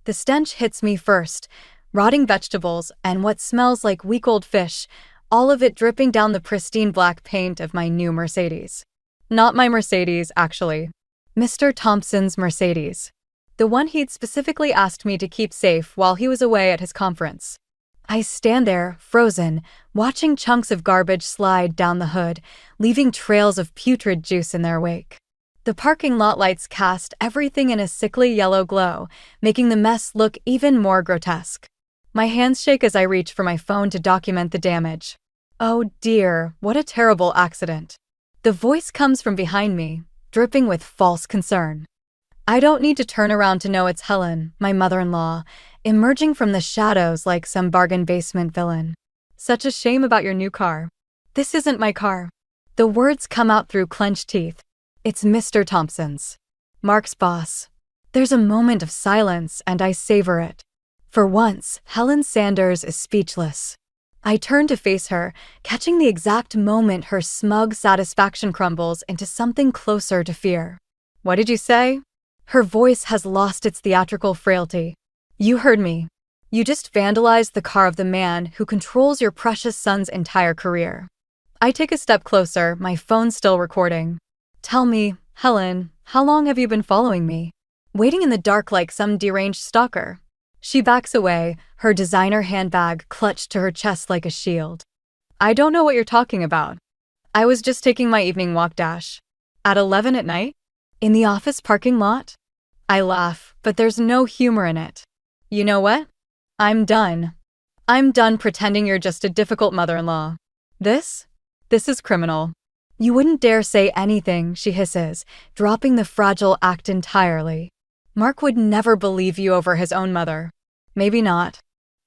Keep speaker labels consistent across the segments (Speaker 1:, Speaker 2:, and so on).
Speaker 1: The stench hits me first, rotting vegetables and what smells like week-old fish, all of it dripping down the pristine black paint of my new Mercedes. Not my Mercedes, actually. Mr. Thompson's Mercedes. The one he'd specifically asked me to keep safe while he was away at his conference. I stand there, frozen, watching chunks of garbage slide down the hood, leaving trails of putrid juice in their wake. The parking lot lights cast everything in a sickly yellow glow, making the mess look even more grotesque. My hands shake as I reach for my phone to document the damage. Oh dear, what a terrible accident. The voice comes from behind me, dripping with false concern. I don't need to turn around to know it's Helen, my mother-in-law, emerging from the shadows like some bargain basement villain. Such a shame about your new car. This isn't my car. The words come out through clenched teeth. It's Mr. Thompson's. Mark's boss. There's a moment of silence and I savor it. For once, Helen Sanders is speechless. I turn to face her, catching the exact moment her smug satisfaction crumbles into something closer to fear. What did you say? Her voice has lost its theatrical frailty. You heard me. You just vandalized the car of the man who controls your precious son's entire career. I take a step closer, my phone still recording. Tell me, Helen, how long have you been following me? Waiting in the dark like some deranged stalker. She backs away, her designer handbag clutched to her chest like a shield. I don't know what you're talking about. I was just taking my evening walk dash. At 11 at night? In the office parking lot? I laugh, but there's no humor in it. You know what? I'm done. I'm done pretending you're just a difficult mother-in-law. This is criminal. You wouldn't dare say anything, she hisses, dropping the fragile act entirely. Mark would never believe you over his own mother. Maybe not.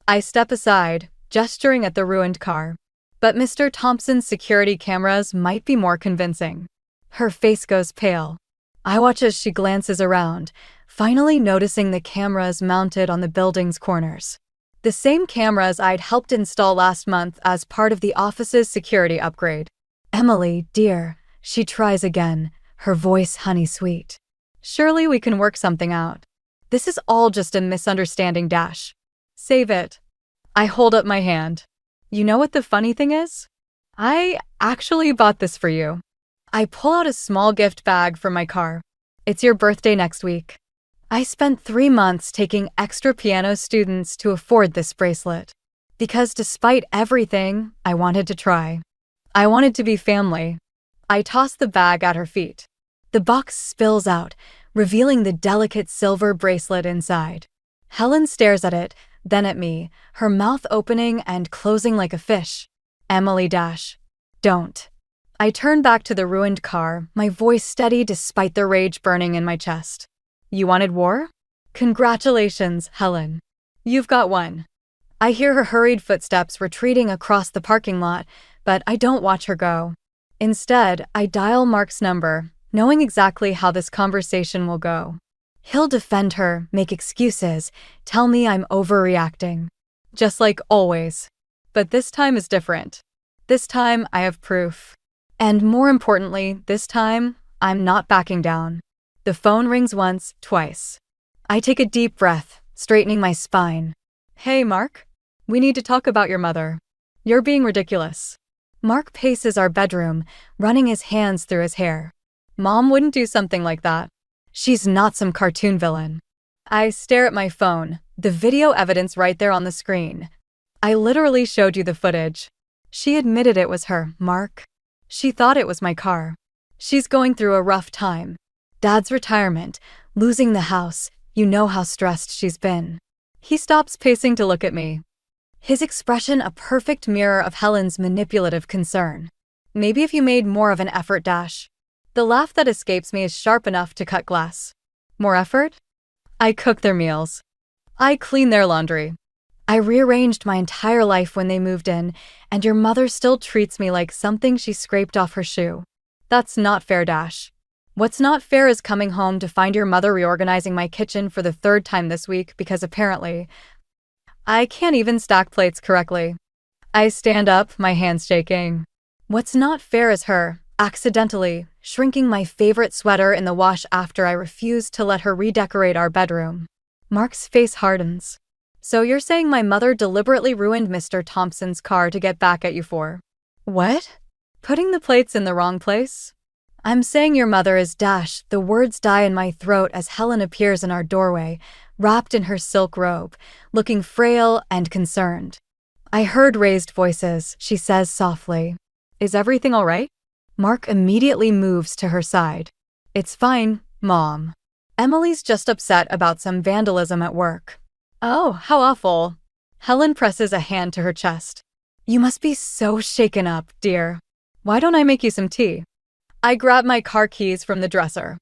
Speaker 1: I step aside, gesturing at the ruined car. But Mr. Thompson's security cameras might be more convincing. Her face goes pale. I watch as she glances around, finally noticing the cameras mounted on the building's corners. The same cameras I'd helped install last month as part of the office's security upgrade. Emily, dear, she tries again, her voice honey-sweet. Surely we can work something out. This is all just a misunderstanding dash. Save it. I hold up my hand. You know what the funny thing is? I actually bought this for you. I pull out a small gift bag from my car. It's your birthday next week. I spent 3 months taking extra piano students to afford this bracelet. Because despite everything, I wanted to try. I wanted to be family. I toss the bag at her feet. The box spills out, revealing the delicate silver bracelet inside. Helen stares at it, then at me, her mouth opening and closing like a fish. Emily dash. Don't. I turn back to the ruined car, my voice steady despite the rage burning in my chest. You wanted war? Congratulations, Helen. You've got one. I hear her hurried footsteps retreating across the parking lot, but I don't watch her go. Instead, I dial Mark's number, knowing exactly how this conversation will go. He'll defend her, make excuses, tell me I'm overreacting. Just like always. But this time is different. This time, I have proof. And more importantly, this time, I'm not backing down. The phone rings once, twice. I take a deep breath, straightening my spine. Hey, Mark. We need to talk about your mother. You're being ridiculous. Mark paces our bedroom, running his hands through his hair. Mom wouldn't do something like that. She's not some cartoon villain. I stare at my phone, the video evidence right there on the screen. I literally showed you the footage. She admitted it was her, Mark. She thought it was my car. She's going through a rough time. Dad's retirement, losing the house, you know how stressed she's been. He stops pacing to look at me. His expression a perfect mirror of Helen's manipulative concern. Maybe if you made more of an effort dash. The laugh that escapes me is sharp enough to cut glass. More effort? I cook their meals. I clean their laundry. I rearranged my entire life when they moved in, and your mother still treats me like something she scraped off her shoe. That's not fair, Dash. What's not fair is coming home to find your mother reorganizing my kitchen for the 3rd time this week because apparently I can't even stack plates correctly. I stand up, my hands shaking. What's not fair is her, accidentally, shrinking my favorite sweater in the wash after I refused to let her redecorate our bedroom. Mark's face hardens. So you're saying my mother deliberately ruined Mr. Thompson's car to get back at you for? What? Putting the plates in the wrong place? I'm saying your mother is Dash. The words die in my throat as Helen appears in our doorway, wrapped in her silk robe, looking frail and concerned. I heard raised voices, she says softly. Is everything all right? Mark immediately moves to her side. It's fine, Mom. Emily's just upset about some vandalism at work. Oh, how awful. Helen presses a hand to her chest. You must be so shaken up, dear. Why don't I make you some tea? I grab my car keys from the dresser.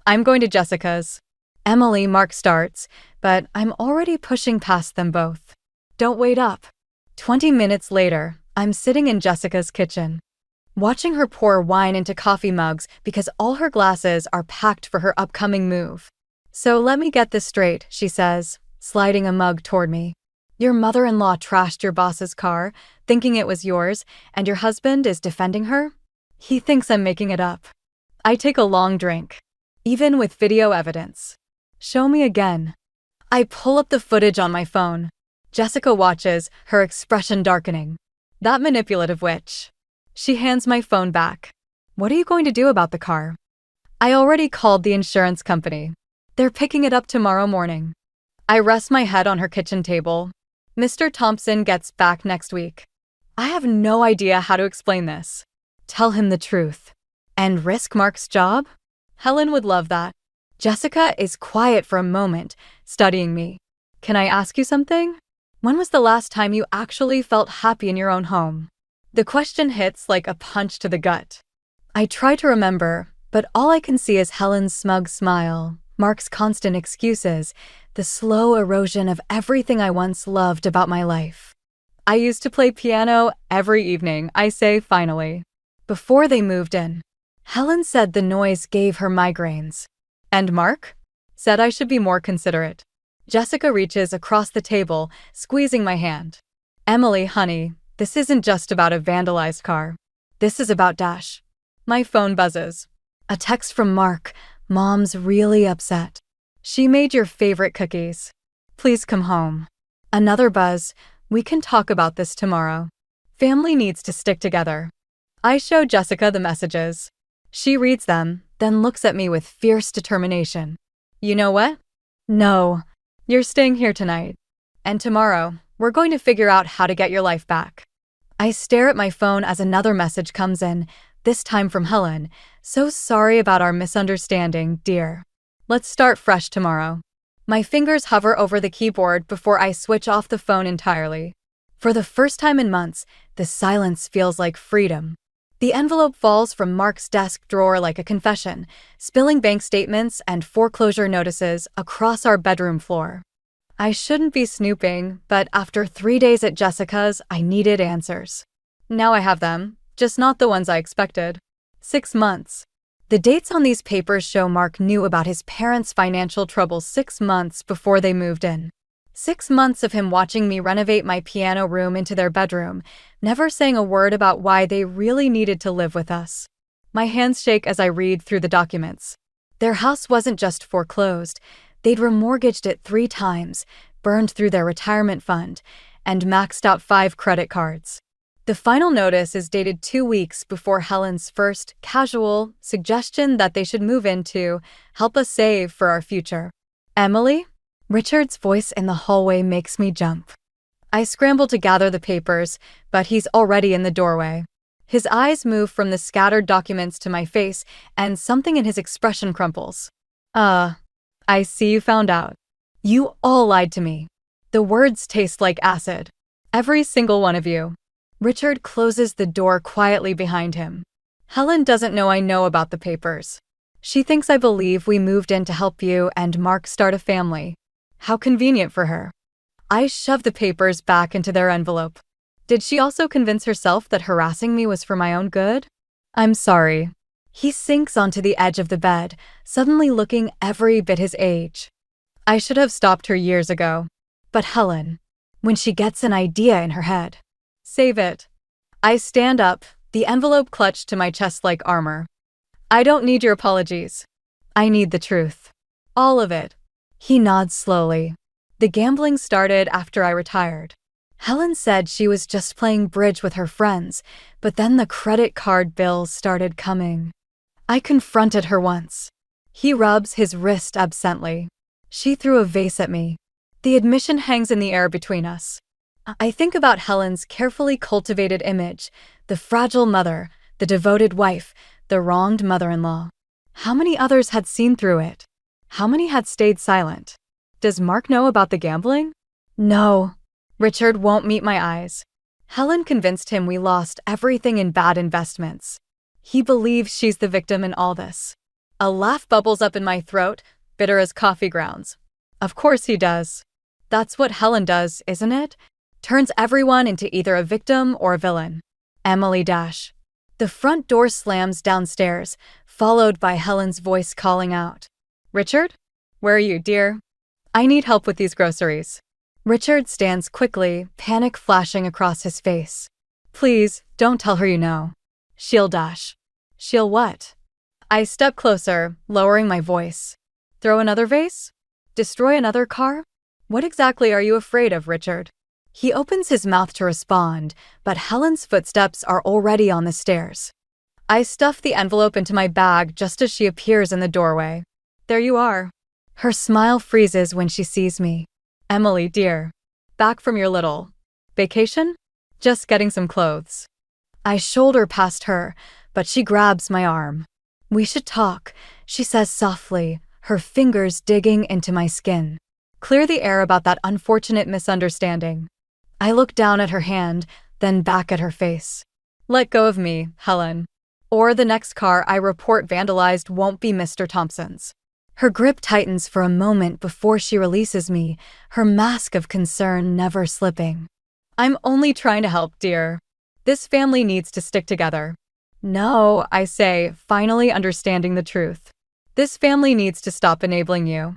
Speaker 1: I'm going to Jessica's. Emily, Mark starts, but I'm already pushing past them both. Don't wait up. 20 minutes later, I'm sitting in Jessica's kitchen, watching her pour wine into coffee mugs because all her glasses are packed for her upcoming move. So let me get this straight, she says, sliding a mug toward me. Your mother-in-law trashed your boss's car, thinking it was yours, and your husband is defending her? He thinks I'm making it up. I take a long drink, even with video evidence. Show me again. I pull up the footage on my phone. Jessica watches, her expression darkening. That manipulative witch. She hands my phone back. What are you going to do about the car? I already called the insurance company. They're picking it up tomorrow morning. I rest my head on her kitchen table. Mr. Thompson gets back next week. I have no idea how to explain this. Tell him the truth. And risk Mark's job? Helen would love that. Jessica is quiet for a moment, studying me. Can I ask you something? When was the last time you actually felt happy in your own home? The question hits like a punch to the gut. I try to remember, but all I can see is Helen's smug smile, Mark's constant excuses, the slow erosion of everything I once loved about my life. I used to play piano every evening, I say finally. Before they moved in, Helen said the noise gave her migraines. And Mark? Said I should be more considerate. Jessica reaches across the table, squeezing my hand. Emily, honey, this isn't just about a vandalized car. This is about Dash. My phone buzzes. A text from Mark. Mom's really upset. She made your favorite cookies. Please come home. Another buzz. We can talk about this tomorrow. Family needs to stick together. I show Jessica the messages. She reads them, then looks at me with fierce determination. You know what? No. You're staying here tonight. And tomorrow, we're going to figure out how to get your life back. I stare at my phone as another message comes in, this time from Helen. So sorry about our misunderstanding, dear. Let's start fresh tomorrow. My fingers hover over the keyboard before I switch off the phone entirely. For the first time in months, the silence feels like freedom. The envelope falls from Mark's desk drawer like a confession, spilling bank statements and foreclosure notices across our bedroom floor. I shouldn't be snooping, but after 3 days at Jessica's, I needed answers. Now I have them, just not the ones I expected. 6 months. The dates on these papers show Mark knew about his parents' financial troubles 6 months before they moved in. 6 months of him watching me renovate my piano room into their bedroom, never saying a word about why they really needed to live with us. My hands shake as I read through the documents. Their house wasn't just foreclosed. They'd remortgaged it 3 times, burned through their retirement fund, and maxed out 5 credit cards. The final notice is dated 2 weeks before Helen's first, casual, suggestion that they should move in to help us save for our future. Emily? Richard's voice in the hallway makes me jump. I scramble to gather the papers, but he's already in the doorway. His eyes move from the scattered documents to my face, and something in his expression crumples. I see you found out. You all lied to me. The words taste like acid. Every single one of you. Richard closes the door quietly behind him. Helen doesn't know I know about the papers. She thinks I believe we moved in to help you and Mark start a family. How convenient for her. I shove the papers back into their envelope. Did she also convince herself that harassing me was for my own good? I'm sorry. He sinks onto the edge of the bed, suddenly looking every bit his age. I should have stopped her years ago. But Helen, when she gets an idea in her head. Save it. I stand up, the envelope clutched to my chest like armor. I don't need your apologies. I need the truth. All of it. He nods slowly. The gambling started after I retired. Helen said she was just playing bridge with her friends, but then the credit card bills started coming. I confronted her once. He rubs his wrist absently. She threw a vase at me. The admission hangs in the air between us. I think about Helen's carefully cultivated image, the fragile mother, the devoted wife, the wronged mother-in-law. How many others had seen through it? How many had stayed silent? Does Mark know about the gambling? No. Richard won't meet my eyes. Helen convinced him we lost everything in bad investments. He believes she's the victim in all this. A laugh bubbles up in my throat, bitter as coffee grounds. Of course he does. That's what Helen does, isn't it? Turns everyone into either a victim or a villain. Emily dash. The front door slams downstairs, followed by Helen's voice calling out. Richard? Where are you, dear? I need help with these groceries. Richard stands quickly, panic flashing across his face. Please, don't tell her you know. She'll dash. She'll what? I step closer, lowering my voice. Throw another vase? Destroy another car? What exactly are you afraid of, Richard? He opens his mouth to respond, but Helen's footsteps are already on the stairs. I stuff the envelope into my bag just as she appears in the doorway. There you are. Her smile freezes when she sees me. Emily, dear. Back from your little vacation? Just getting some clothes. I shoulder past her, but she grabs my arm. We should talk, she says softly, her fingers digging into my skin. Clear the air about that unfortunate misunderstanding. I look down at her hand, then back at her face. Let go of me, Helen. Or the next car I report vandalized won't be Mr. Thompson's. Her grip tightens for a moment before she releases me, her mask of concern never slipping. I'm only trying to help, dear. This family needs to stick together. No, I say, finally understanding the truth. This family needs to stop enabling you.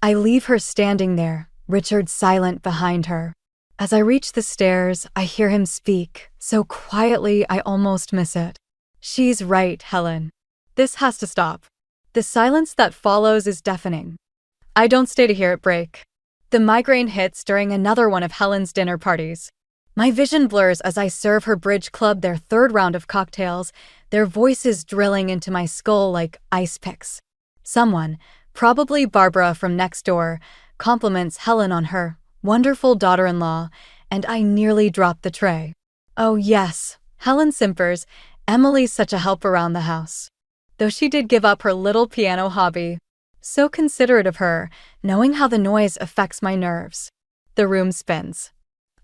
Speaker 1: I leave her standing there, Richard silent behind her. As I reach the stairs, I hear him speak, so quietly I almost miss it. She's right, Helen. This has to stop. The silence that follows is deafening. I don't stay to hear it break. The migraine hits during another one of Helen's dinner parties. My vision blurs as I serve her bridge club their third round of cocktails, their voices drilling into my skull like ice picks. Someone, probably Barbara from next door, compliments Helen on her wonderful daughter-in-law, and I nearly drop the tray. Oh yes, Helen simpers, Emily's such a help around the house. Though she did give up her little piano hobby. So considerate of her, knowing how the noise affects my nerves. The room spins.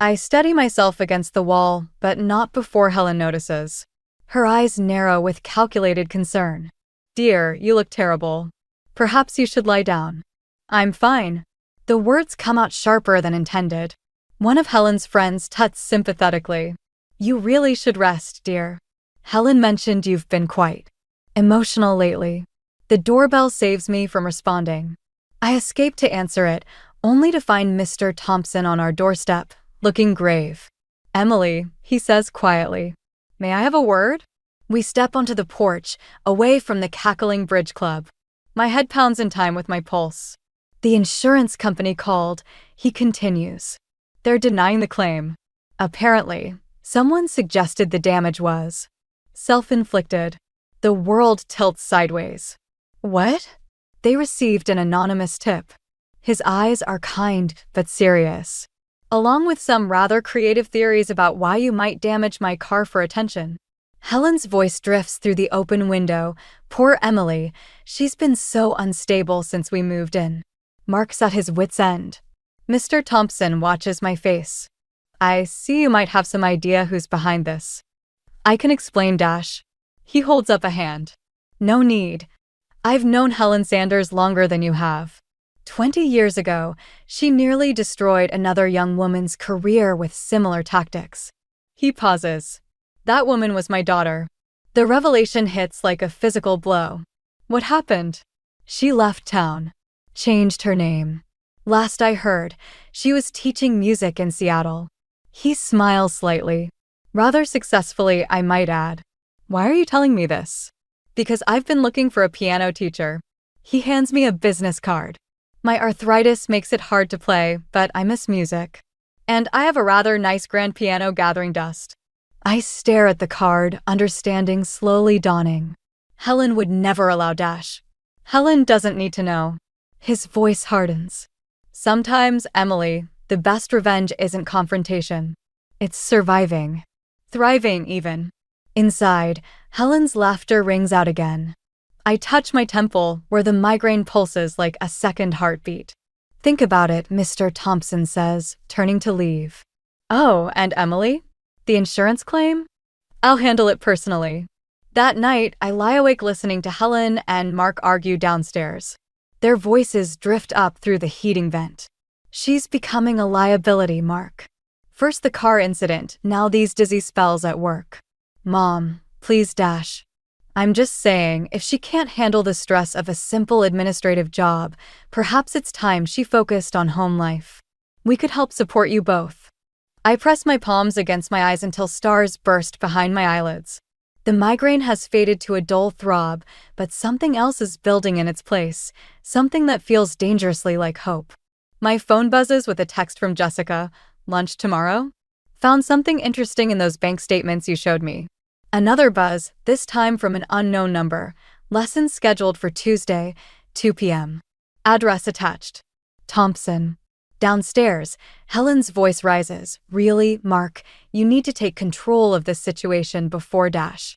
Speaker 1: I steady myself against the wall, but not before Helen notices. Her eyes narrow with calculated concern. Dear, you look terrible. Perhaps you should lie down. I'm fine. The words come out sharper than intended. One of Helen's friends tuts sympathetically. You really should rest, dear. Helen mentioned you've been quite emotional lately. The doorbell saves me from responding. I escape to answer it, only to find Mr. Thompson on our doorstep, looking grave. Emily, he says quietly. May I have a word? We step onto the porch, away from the cackling bridge club. My head pounds in time with my pulse. The insurance company called, he continues. They're denying the claim. Apparently, someone suggested the damage was self-inflicted. The world tilts sideways. What? They received an anonymous tip. His eyes are kind but serious, along with some rather creative theories about why you might damage my car for attention. Helen's voice drifts through the open window. Poor Emily, she's been so unstable since we moved in. Mark's at his wit's end. Mr. Thompson watches my face. I see you might have some idea who's behind this. I can explain, Dash. He holds up a hand. No need. I've known Helen Sanders longer than you have. 20 years ago, she nearly destroyed another young woman's career with similar tactics. He pauses. That woman was my daughter. The revelation hits like a physical blow. What happened? She left town. Changed her name. Last I heard, she was teaching music in Seattle. He smiles slightly. Rather successfully, I might add. Why are you telling me this? Because I've been looking for a piano teacher. He hands me a business card. My arthritis makes it hard to play, but I miss music. And I have a rather nice grand piano gathering dust. I stare at the card, understanding slowly dawning. Helen would never allow Dash. Helen doesn't need to know. His voice hardens. Sometimes, Emily, the best revenge isn't confrontation. It's surviving. Thriving, even. Inside, Helen's laughter rings out again. I touch my temple, where the migraine pulses like a second heartbeat. Think about it, Mr. Thompson says, turning to leave. Oh, and Emily? The insurance claim? I'll handle it personally. That night, I lie awake listening to Helen and Mark argue downstairs. Their voices drift up through the heating vent. She's becoming a liability, Mark. First the car incident, now these dizzy spells at work. Mom, please Dash. I'm just saying, if she can't handle the stress of a simple administrative job, perhaps it's time she focused on home life. We could help support you both. I press my palms against my eyes until stars burst behind my eyelids. The migraine has faded to a dull throb, but something else is building in its place, something that feels dangerously like hope. My phone buzzes with a text from Jessica. Lunch tomorrow? Found something interesting in those bank statements you showed me. Another buzz, this time from an unknown number. Lesson scheduled for Tuesday, 2 p.m. Address attached. Thompson. Downstairs, Helen's voice rises. Really, Mark, you need to take control of this situation before Dash.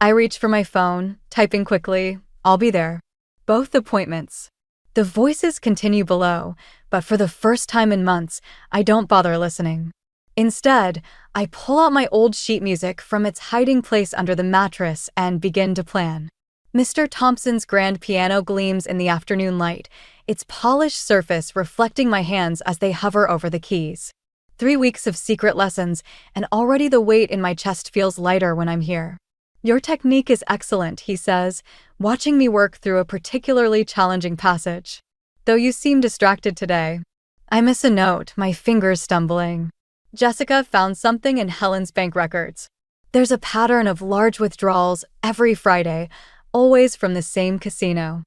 Speaker 1: I reach for my phone, typing quickly. I'll be there. Both appointments. The voices continue below, but for the first time in months, I don't bother listening. Instead, I pull out my old sheet music from its hiding place under the mattress and begin to plan. Mr. Thompson's grand piano gleams in the afternoon light, its polished surface reflecting my hands as they hover over the keys. 3 weeks of secret lessons, and already the weight in my chest feels lighter when I'm here. Your technique is excellent, he says, watching me work through a particularly challenging passage. Though you seem distracted today. I miss a note, my fingers stumbling. Jessica found something in Helen's bank records. There's a pattern of large withdrawals every Friday, always from the same casino.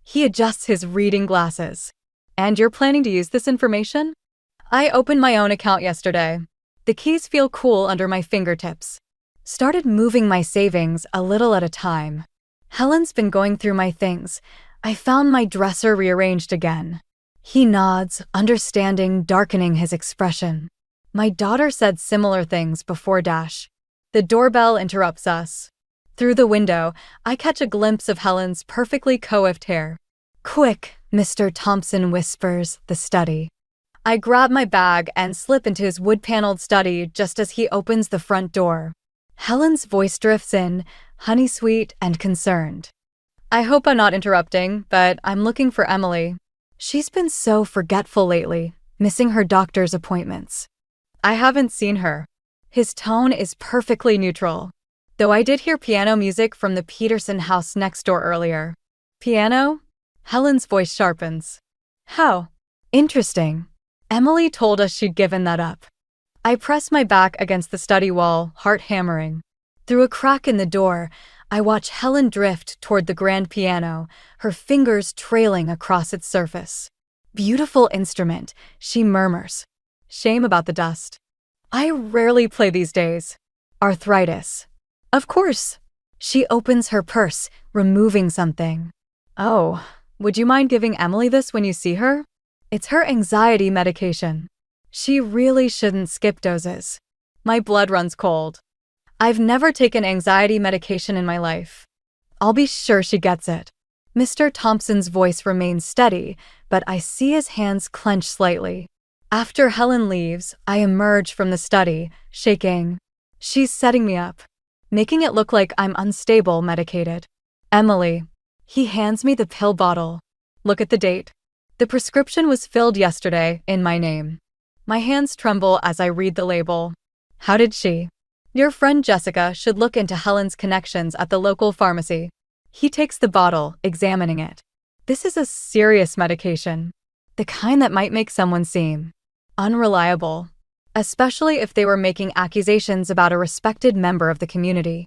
Speaker 1: He adjusts his reading glasses. And you're planning to use this information? I opened my own account yesterday. The keys feel cool under my fingertips. Started moving my savings a little at a time. Helen's been going through my things. I found my dresser rearranged again. He nods, understanding, darkening his expression. My daughter said similar things before Dash. The doorbell interrupts us. Through the window, I catch a glimpse of Helen's perfectly coiffed hair. Quick, Mr. Thompson whispers, the study. I grab my bag and slip into his wood-paneled study just as he opens the front door. Helen's voice drifts in, honey-sweet and concerned. I hope I'm not interrupting, but I'm looking for Emily. She's been so forgetful lately, missing her doctor's appointments. I haven't seen her. His tone is perfectly neutral. Though I did hear piano music from the Peterson house next door earlier. Piano? Helen's voice sharpens. How? Interesting. Emily told us she'd given that up. I press my back against the study wall, heart hammering. Through a crack in the door, I watch Helen drift toward the grand piano, her fingers trailing across its surface. Beautiful instrument, she murmurs. Shame about the dust. I rarely play these days. Arthritis. Of course. She opens her purse, removing something. Oh, would you mind giving Emily this when you see her? It's her anxiety medication. She really shouldn't skip doses. My blood runs cold. I've never taken anxiety medication in my life. I'll be sure she gets it. Mr. Thompson's voice remains steady, but I see his hands clench slightly. After Helen leaves, I emerge from the study, shaking. She's setting me up, making it look like I'm unstable medicated. Emily. He hands me the pill bottle. Look at the date. The prescription was filled yesterday in my name. My hands tremble as I read the label. How did she? Your friend Jessica should look into Helen's connections at the local pharmacy. He takes the bottle, examining it. This is a serious medication. The kind that might make someone seem unreliable, especially if they were making accusations about a respected member of the community.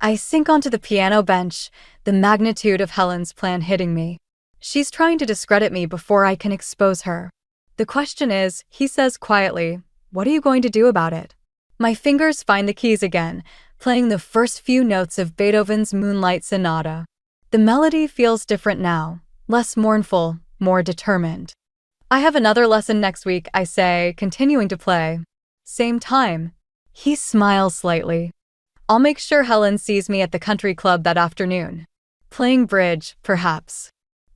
Speaker 1: I sink onto the piano bench, the magnitude of Helen's plan hitting me. She's trying to discredit me before I can expose her. The question is, he says quietly, what are you going to do about it? My fingers find the keys again, playing the first few notes of Beethoven's Moonlight Sonata. The melody feels different now, less mournful, more determined. I have another lesson next week, I say, continuing to play. Same time. He smiles slightly. I'll make sure Helen sees me at the country club that afternoon. Playing bridge, perhaps.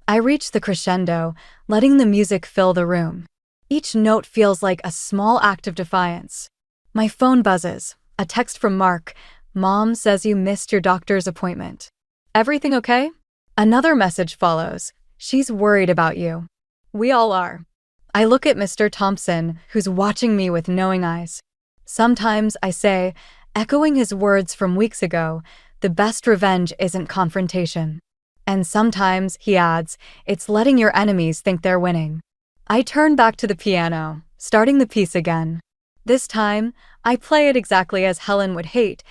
Speaker 1: I reach the crescendo, letting the music fill the room. Each note feels like a small act of defiance. My phone buzzes. A text from Mark. Mom says you missed your doctor's appointment. Everything okay? Another message follows. She's worried about you. We all are. I look at Mr. Thompson, who's watching me with knowing eyes. Sometimes, I say, echoing his words from weeks ago, the best revenge isn't confrontation. And sometimes, he adds, it's letting your enemies think they're winning. I turn back to the piano, starting the piece again. This time, I play it exactly as Helen would hate,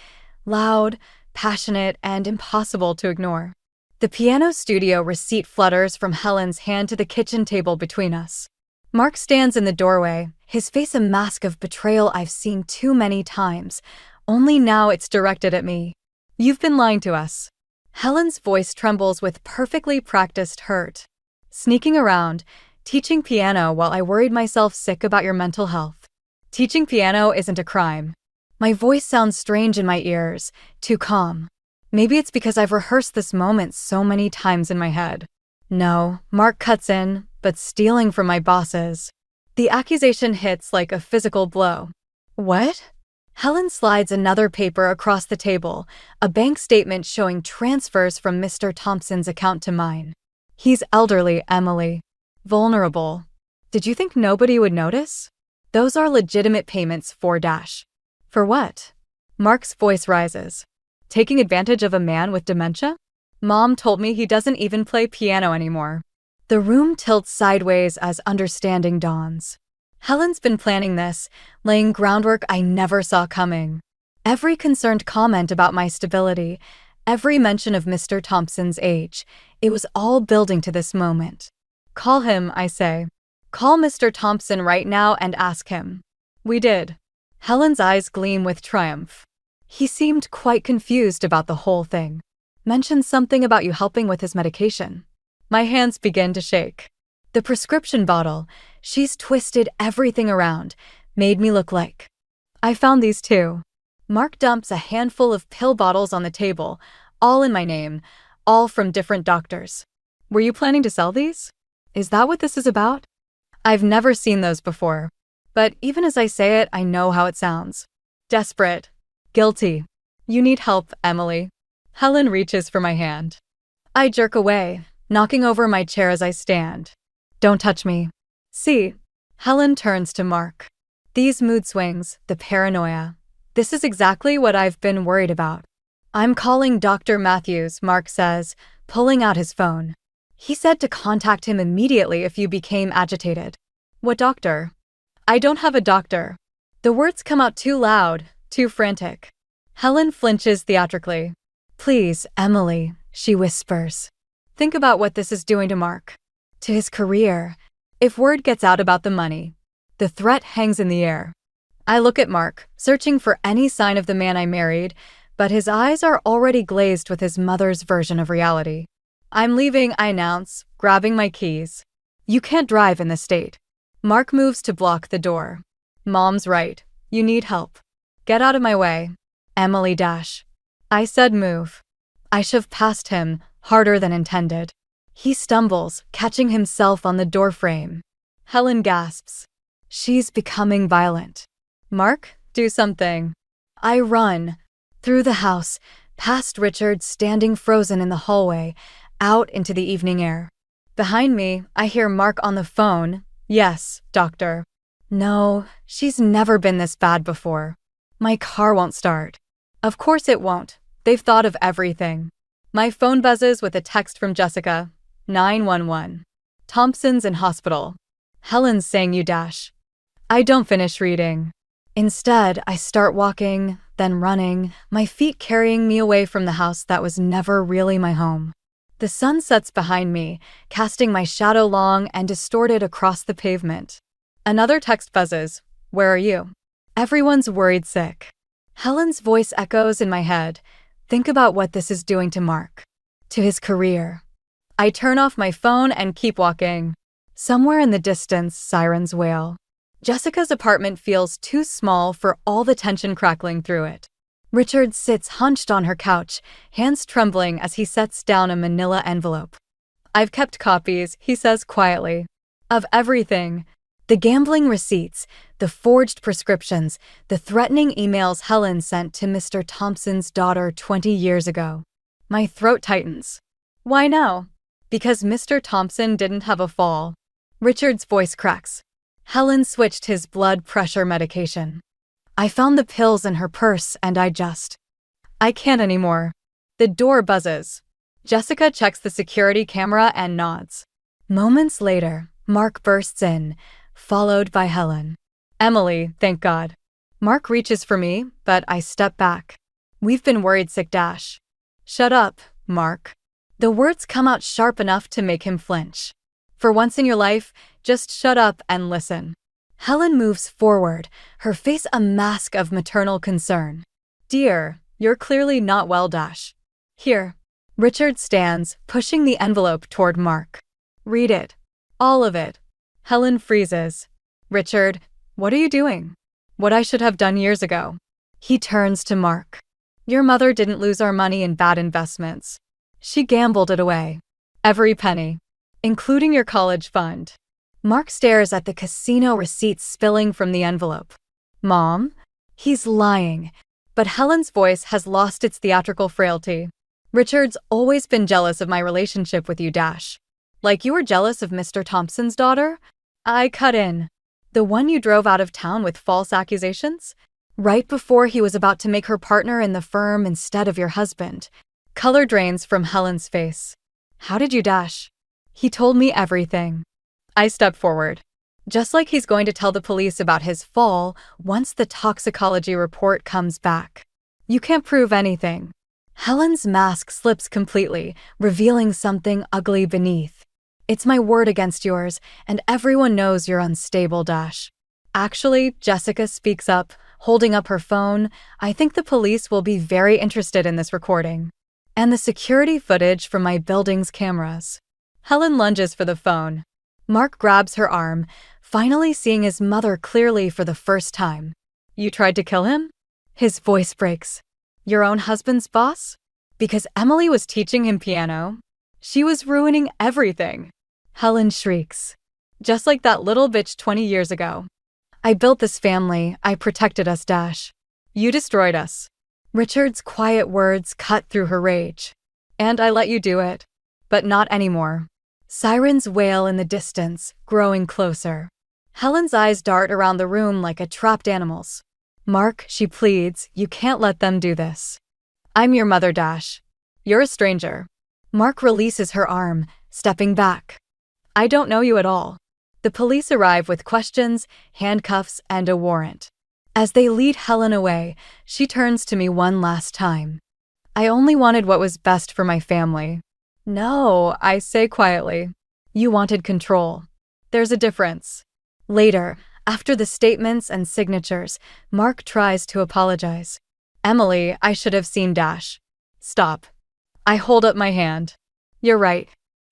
Speaker 1: loud, passionate, and impossible to ignore. The piano studio receipt flutters from Helen's hand to the kitchen table between us. Mark stands in the doorway, his face a mask of betrayal I've seen too many times, only now it's directed at me. You've been lying to us. Helen's voice trembles with perfectly practiced hurt. Sneaking around, teaching piano while I worried myself sick about your mental health. Teaching piano isn't a crime. My voice sounds strange in my ears, too calm. Maybe it's because I've rehearsed this moment so many times in my head. No, Mark cuts in, but stealing from my bosses. The accusation hits like a physical blow. What? Helen slides another paper across the table, a bank statement showing transfers from Mr. Thompson's account to mine. He's elderly, Emily. Vulnerable. Did you think nobody would notice? Those are legitimate payments for dash. For what? Mark's voice rises. Taking advantage of a man with dementia? Mom told me he doesn't even play piano anymore. The room tilts sideways as understanding dawns. Helen's been planning this, laying groundwork I never saw coming. Every concerned comment about my stability, every mention of Mr. Thompson's age, it was all building to this moment. Call him, I say. Call Mr. Thompson right now and ask him. We did. Helen's eyes gleam with triumph. He seemed quite confused about the whole thing. Mentioned something about you helping with his medication. My hands begin to shake. The prescription bottle, she's twisted everything around, made me look like. I found these too. Mark dumps a handful of pill bottles on the table, all in my name, all from different doctors. Were you planning to sell these? Is that what this is about? I've never seen those before. But even as I say it, I know how it sounds. Desperate. Guilty. You need help, Emily. Helen reaches for my hand. I jerk away, knocking over my chair as I stand. Don't touch me. See. Helen turns to Mark. These mood swings, the paranoia. This is exactly what I've been worried about. I'm calling Dr. Matthews, Mark says, pulling out his phone. He said to contact him immediately if you became agitated. What doctor? I don't have a doctor. The words come out too loud, too frantic. Helen flinches theatrically. Please, Emily, she whispers. Think about what this is doing to Mark. To his career. If word gets out about the money. The threat hangs in the air. I look at Mark, searching for any sign of the man I married, but his eyes are already glazed with his mother's version of reality. I'm leaving, I announce, grabbing my keys. You can't drive in this state. Mark moves to block the door. Mom's right. You need help. Get out of my way. Emily dash. I said move. I shove past him, harder than intended. He stumbles, catching himself on the doorframe. Helen gasps. She's becoming violent. Mark, do something. I run. Through the house, past Richard standing frozen in the hallway, out into the evening air. Behind me, I hear Mark on the phone. Yes, doctor. No, she's never been this bad before. My car won't start. Of course it won't. They've thought of everything. My phone buzzes with a text from Jessica. 911. Thompson's in hospital. Helen's saying you dash. I don't finish reading. Instead, I start walking, then running, my feet carrying me away from the house that was never really my home. The sun sets behind me, casting my shadow long and distorted across the pavement. Another text buzzes. Where are you? Everyone's worried sick. Helen's voice echoes in my head. Think about what this is doing to Mark. To his career. I turn off my phone and keep walking. Somewhere in the distance, sirens wail. Jessica's apartment feels too small for all the tension crackling through it. Richard sits hunched on her couch, hands trembling as he sets down a manila envelope. I've kept copies, he says quietly. Of everything. The gambling receipts, the forged prescriptions, the threatening emails Helen sent to Mr. Thompson's daughter 20 years ago. My throat tightens. Why now? Because Mr. Thompson didn't have a fall. Richard's voice cracks. Helen switched his blood pressure medication. I found the pills in her purse and I can't anymore. The door buzzes. Jessica checks the security camera and nods. Moments later, Mark bursts in, followed by Helen. Emily, thank God. Mark reaches for me, but I step back. We've been worried sick dash. Shut up, Mark. The words come out sharp enough to make him flinch. For once in your life, just shut up and listen. Helen moves forward, her face a mask of maternal concern. Dear, you're clearly not well dash. Here. Richard stands, pushing the envelope toward Mark. Read it. All of it. Helen freezes. Richard, what are you doing? What I should have done years ago. He turns to Mark. Your mother didn't lose our money in bad investments. She gambled it away. Every penny. Including your college fund. Mark stares at the casino receipts spilling from the envelope. Mom? He's lying. But Helen's voice has lost its theatrical frailty. Richard's always been jealous of my relationship with you, Dash. Like you were jealous of Mr. Thompson's daughter? I cut in. The one you drove out of town with false accusations? Right before he was about to make her partner in the firm instead of your husband. Color drains from Helen's face. How did you, Dash? He told me everything. I step forward. Just like he's going to tell the police about his fall once the toxicology report comes back. You can't prove anything. Helen's mask slips completely, revealing something ugly beneath. It's my word against yours, and everyone knows you're unstable, Dash. Actually, Jessica speaks up, holding up her phone. I think the police will be very interested in this recording. And the security footage from my building's cameras. Helen lunges for the phone. Mark grabs her arm, finally seeing his mother clearly for the first time. You tried to kill him? His voice breaks. Your own husband's boss? Because Emily was teaching him piano. She was ruining everything. Helen shrieks. Just like that little bitch 20 years ago. I built this family. I protected us, Dash. You destroyed us. Richard's quiet words cut through her rage. And I let you do it. But not anymore. Sirens wail in the distance, growing closer. Helen's eyes dart around the room like a trapped animal's. Mark, she pleads, you can't let them do this. I'm your mother, Dash. You're a stranger. Mark releases her arm, stepping back. I don't know you at all. The police arrive with questions, handcuffs, and a warrant. As they lead Helen away, she turns to me one last time. I only wanted what was best for my family. No, I say quietly. You wanted control. There's a difference. Later, after the statements and signatures, Mark tries to apologize. Emily, I should have seen Dash. Stop. I hold up my hand. You're right.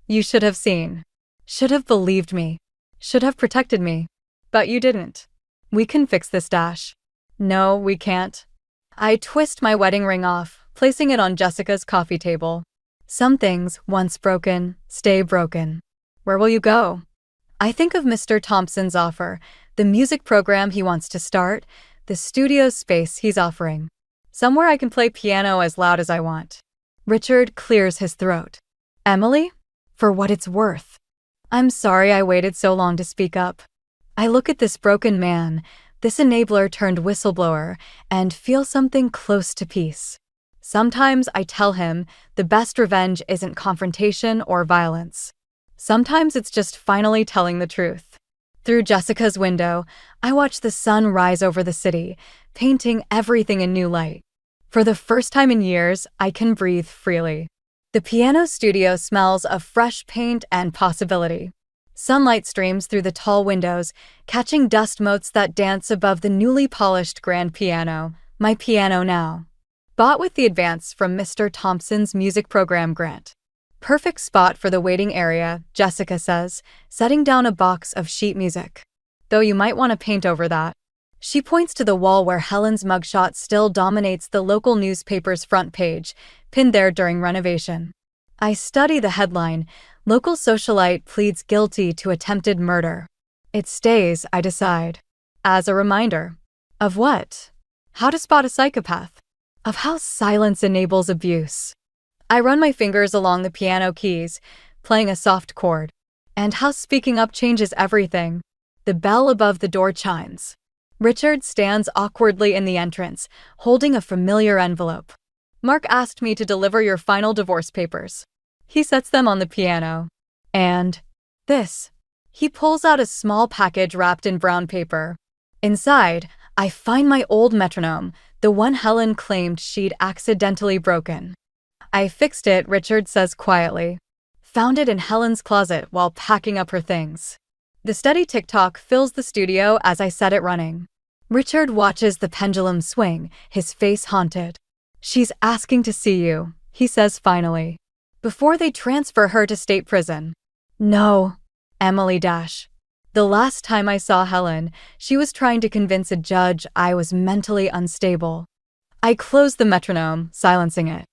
Speaker 1: You should have seen. Should have believed me. Should have protected me. But you didn't. We can fix this, Dash. No, we can't. I twist my wedding ring off, placing it on Jessica's coffee table. Some things, once broken, stay broken. Where will you go? I think of Mr. Thompson's offer, the music program he wants to start, the studio space he's offering. Somewhere I can play piano as loud as I want. Richard clears his throat. Emily? For what it's worth. I'm sorry I waited so long to speak up. I look at this broken man, this enabler turned whistleblower, and feel something close to peace. Sometimes I tell him the best revenge isn't confrontation or violence. Sometimes it's just finally telling the truth. Through Jessica's window, I watch the sun rise over the city, painting everything in new light. For the first time in years, I can breathe freely. The piano studio smells of fresh paint and possibility. Sunlight streams through the tall windows, catching dust motes that dance above the newly polished grand piano, my piano now. Bought with the advance from Mr. Thompson's music program grant. Perfect spot for the waiting area, Jessica says, setting down a box of sheet music. Though you might want to paint over that. She points to the wall where Helen's mugshot still dominates the local newspaper's front page, pinned there during renovation. I study the headline, "Local Socialite Pleads Guilty to Attempted Murder." It stays, I decide. As a reminder. Of what? How to spot a psychopath. Of how silence enables abuse. I run my fingers along the piano keys, playing a soft chord. And how speaking up changes everything. The bell above the door chimes. Richard stands awkwardly in the entrance, holding a familiar envelope. "Mark asked me to deliver your final divorce papers." He sets them on the piano. "And this." He pulls out a small package wrapped in brown paper. Inside, I find my old metronome, the one Helen claimed she'd accidentally broken. "I fixed it," Richard says quietly. "Found it in Helen's closet while packing up her things." The steady tick-tock fills the studio as I set it running. Richard watches the pendulum swing, his face haunted. "She's asking to see you," he says finally. "Before they transfer her to state prison." "No." Emily Dash. "The last time I saw Helen, she was trying to convince a judge I was mentally unstable." I close the metronome, silencing it.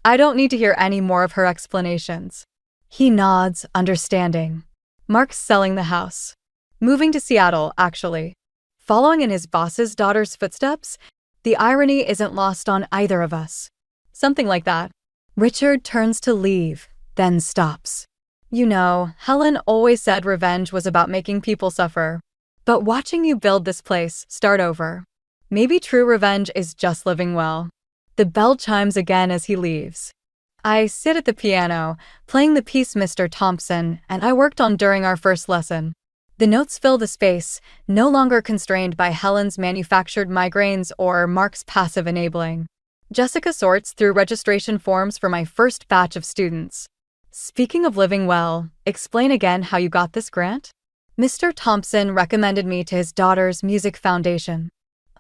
Speaker 1: I don't need to hear any more of her explanations. He nods, understanding. Mark's selling the house. Moving to Seattle, actually. Following in his boss's daughter's footsteps, the irony isn't lost on either of us. Something like that. Richard turns to leave, then stops. "You know, Helen always said revenge was about making people suffer. But watching you build this place, start over. Maybe true revenge is just living well." The bell chimes again as he leaves. I sit at the piano, playing the piece Mr. Thompson and I worked on during our first lesson. The notes fill the space, no longer constrained by Helen's manufactured migraines or Mark's passive enabling. Jessica sorts through registration forms for my first batch of students. "Speaking of living well, explain again how you got this grant?" Mr. Thompson recommended me to his daughter's music foundation.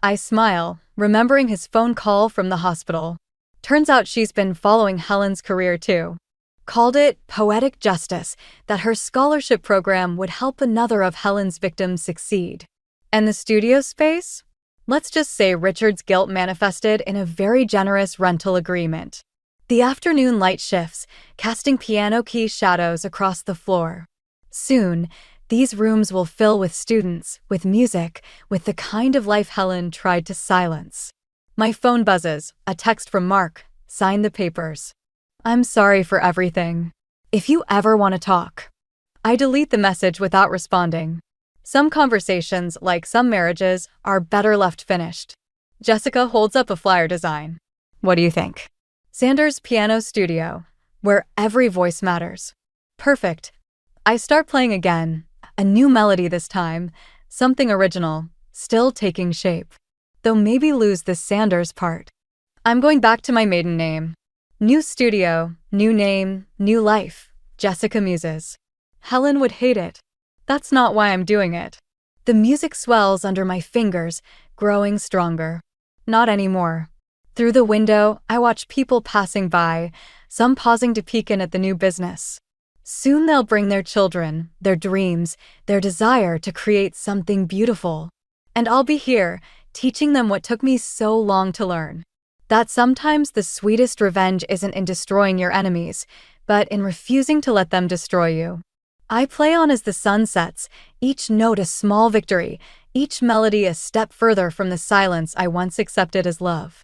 Speaker 1: I smile, remembering his phone call from the hospital. Turns out she's been following Helen's career too. Called it poetic justice that her scholarship program would help another of Helen's victims succeed. And the studio space? Let's just say Richard's guilt manifested in a very generous rental agreement. The afternoon light shifts, casting piano key shadows across the floor. Soon, these rooms will fill with students, with music, with the kind of life Helen tried to silence. My phone buzzes, a text from Mark, "Sign the papers. I'm sorry for everything. If you ever want to talk." I delete the message without responding. Some conversations, like some marriages, are better left finished. Jessica holds up a flyer design. "What do you think?" Sanders Piano Studio, where every voice matters. Perfect. I start playing again, a new melody this time, something original, still taking shape. Though maybe lose the Sanders part. I'm going back to my maiden name. New studio, new name, new life, Jessica muses. Helen would hate it. That's not why I'm doing it. The music swells under my fingers, growing stronger. Not anymore. Through the window, I watch people passing by, some pausing to peek in at the new business. Soon they'll bring their children, their dreams, their desire to create something beautiful. And I'll be here, teaching them what took me so long to learn. That sometimes the sweetest revenge isn't in destroying your enemies, but in refusing to let them destroy you. I play on as the sun sets, each note a small victory, each melody a step further from the silence I once accepted as love.